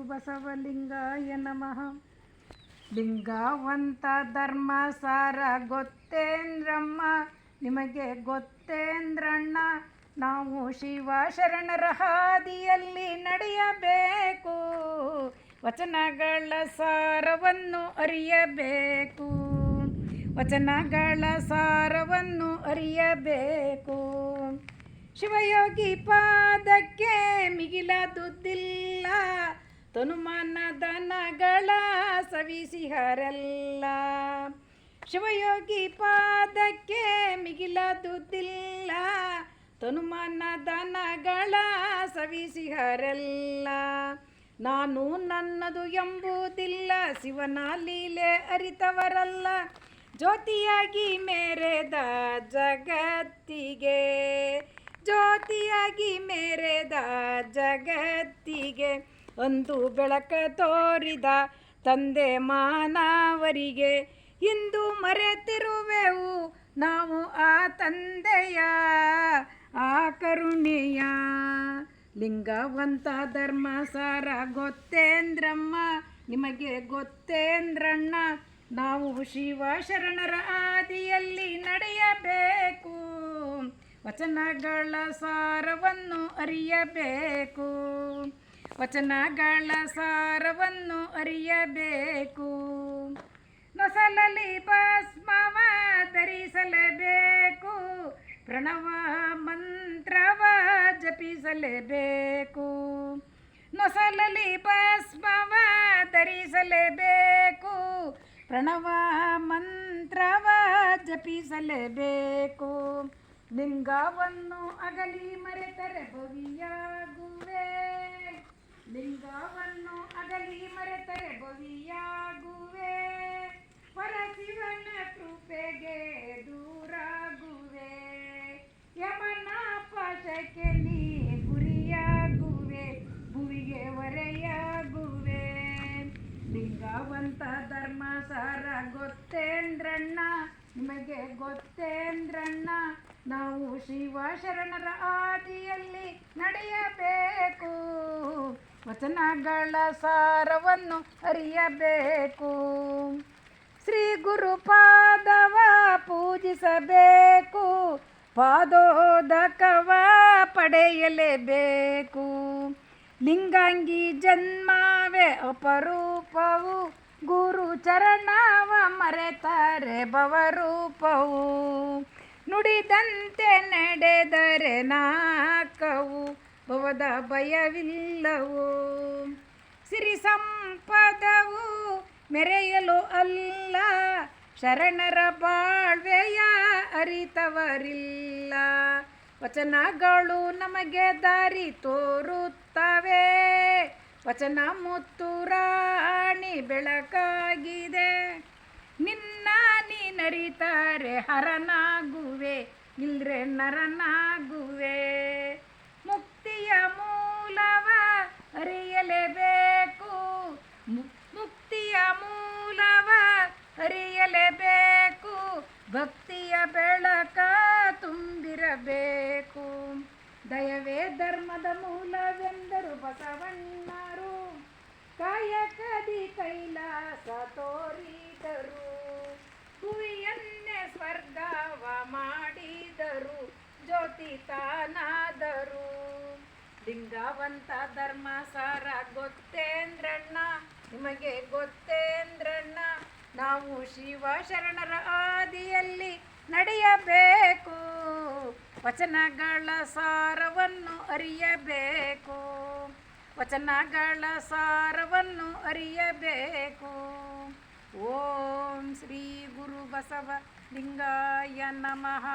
ಬಸವಲಿಂಗಾಯ ನಮಃ. ಲಿಂಗವಂತ ಧರ್ಮ ಸಾರ ಗೊತ್ತೇಂದ್ರಮ್ಮ, ನಿಮಗೆ ಗೊತ್ತೇಂದ್ರಣ್ಣ. ನಾವು ಶಿವ ಶರಣರ ಹಾದಿಯಲ್ಲಿ ನಡೆಯಬೇಕು, ವಚನಗಳ ಸಾರವನ್ನು ಅರಿಯಬೇಕು, ವಚನಗಳ ಸಾರವನ್ನು ಅರಿಯಬೇಕು. ಶಿವಯೋಗಿ ಪಾದಕ್ಕೆ ಮಿಗಿಲಾದುದಿಲ್ಲ, ತನುಮಾನ ದನಗಳ ಸವಿಸಿಹರೆಲ್ಲ. ಶಿವಯೋಗಿ ಪಾದಕ್ಕೆ ಮಿಗಿಲಾದುದಿಲ್ಲ, ತನುಮಾನ ದನಗಳ ಸವಿಸಿಹರೆಲ್ಲ. ನಾನು ನನ್ನದು ಎಂಬುದಿಲ್ಲ, ಶಿವನ ಲೀಲೆ ಅರಿತವರಲ್ಲ. ಜ್ಯೋತಿಯಾಗಿ ಮೇರೆದ ಜಗತ್ತಿಗೆ, ಜ್ಯೋತಿಯಾಗಿ ಮೇರೆದ ಜಗತ್ತಿಗೆ, ಒಂದು ಬೆಳಕ ತೋರಿದ ತಂದೆ ಮಾನವರಿಗೆ. ಇಂದು ಮರೆತಿರುವೆವು ನಾವು ಆ ತಂದೆಯ ಆ ಕರುಣೆಯ. ಲಿಂಗವಂತ ಧರ್ಮ ಸಾರ ಗೊತ್ತೇಂದ್ರಮ್ಮ, ನಿಮಗೆ ಗೊತ್ತೇಂದ್ರಣ್ಣ. ನಾವು ಶಿವ ಶರಣರ ಹಾದಿಯಲ್ಲಿ ನಡೆಯಬೇಕು, ವಚನಗಳ ಸಾರವನ್ನು ಅರಿಯಬೇಕು, ವಚನಗಳ ಸಾರವನ್ನು ಅರಿಯಬೇಕು. ನೊಸಲಲ್ಲಿ ಭಸ್ಮವ ಧರಿಸಲೇಬೇಕು, ಪ್ರಣವ ಮಂತ್ರವ ಜಪಿಸಲೇಬೇಕು. ನೊಸಲಲ್ಲಿ ಭಸ್ಮವ ಧರಿಸಲೇಬೇಕು, ಪ್ರಣವ ಮಂತ್ರವ ಜಪಿಸಲೇಬೇಕು. ಲಿಂಗವನ್ನು ಅಗಲಿ ಮರೆತರೆ ಭವಿಯಾಗುವೆ, ಲಿಂಗವನ್ನು ಅಗಲಿ ಮರೆತರೆ ಭವಿಯಾಗುವೆ. ಪರಶಿವನ ಕೃಪೆಗೆ ದೂರಾಗುವೆ, ಯಮನ ಪಾಶಕ್ಕೆ ನೀ ಗುರಿಯಾಗುವೆ, ಭುವಿಗೆ ಹೊರೆಯಾಗುವೆ. ಲಿಂಗವಂತ ಧರ್ಮ ಸಾರ ಗೊತ್ತೇಂದ್ರಣ್ಣ, ನಿಮಗೆ ಗೊತ್ತೇಂದ್ರಣ್ಣ. ನಾವು ಶಿವ ಶರಣರ ಹಾದಿಯಲ್ಲಿ ನಡೆಯಬೇಕು, ವಚನಗಳ ಸಾರವನ್ನು ಅರಿಯಬೇಕು. ಶ್ರೀ ಗುರುಪಾದವ ಪೂಜಿಸಬೇಕು, ಪಾದೋದಕವ ಪಡೆಯಲೇಬೇಕು. ಲಿಂಗಾಂಗಿ ಜನ್ಮವೇ ಅಪರೂಪವು, ಗುರು ಚರಣವ ಮರೆತರೆ ಭವರೂಪವು. ನುಡಿದಂತೆ ನಡೆದರೆ ನಾಕವು, ಭವದ ಭಯವಿಲ್ಲವು. ಸಿರಿ ಸಂಪದವು ಮೆರೆಯಲು ಅಲ್ಲ, ಶರಣರ ಬಾಳ್ವೆಯ ಅರಿತವರಿಲ್ಲ. ವಚನಗಳು ನಮಗೆ ದಾರಿ ತೋರುತ್ತವೆ, ವಚನ ಮುತ್ತು ರಾಣಿ ಬೆಳಕಾಗಿದೆ. ನಿನ್ನ ನೀನರಿತಾರೆ ಹರನಾಗುವೆ, ಇಲ್ರೆ ನರನಾಗುವೆ. ಮುಕ್ತಿಯ ಮೂಲವ ಅರಿಯಲೇಬೇಕು, ಮುಕ್ತಿಯ ಮೂಲವ ಅರಿಯಲೇಬೇಕು. ಭಕ್ತಿಯ ಬೆಳಕ ತುಂಬಿರಬೇಕು, ದಯವೇ ಧರ್ಮದ ಮೂಲವೆಂದರು ಬಸವಣ್ಣರು. ಕಾಯಕದಿ ಕೈಲಾಸ ತೋರಿದರು, ಭುವಿಯನ್ನೇ ಸ್ವರ್ಗವ ಮಾಡಿದರು, ಜ್ಯೋತಿ ತಾನಾದರು. ಲಿಂಗವಂತ ಧರ್ಮ ಸಾರ ಗೊತ್ತೇಂದ್ರಣ್ಣ, ನಿಮಗೆ ಗೊತ್ತೇಂದ್ರಣ್ಣ. ನಾವು ಶಿವ ಶರಣರ ಹಾದಿಯಲ್ಲಿ ನಡೆಯಬೇಕು, ವಚನಗಳ ಸಾರವನ್ನು ಅರಿಯಬೇಕು, ವಚನಗಳ ಸಾರವನ್ನು ಅರಿಯಬೇಕು. ಓಂ ಶ್ರೀ ಗುರು ಬಸವ ಲಿಂಗಾಯ ನಮಃ.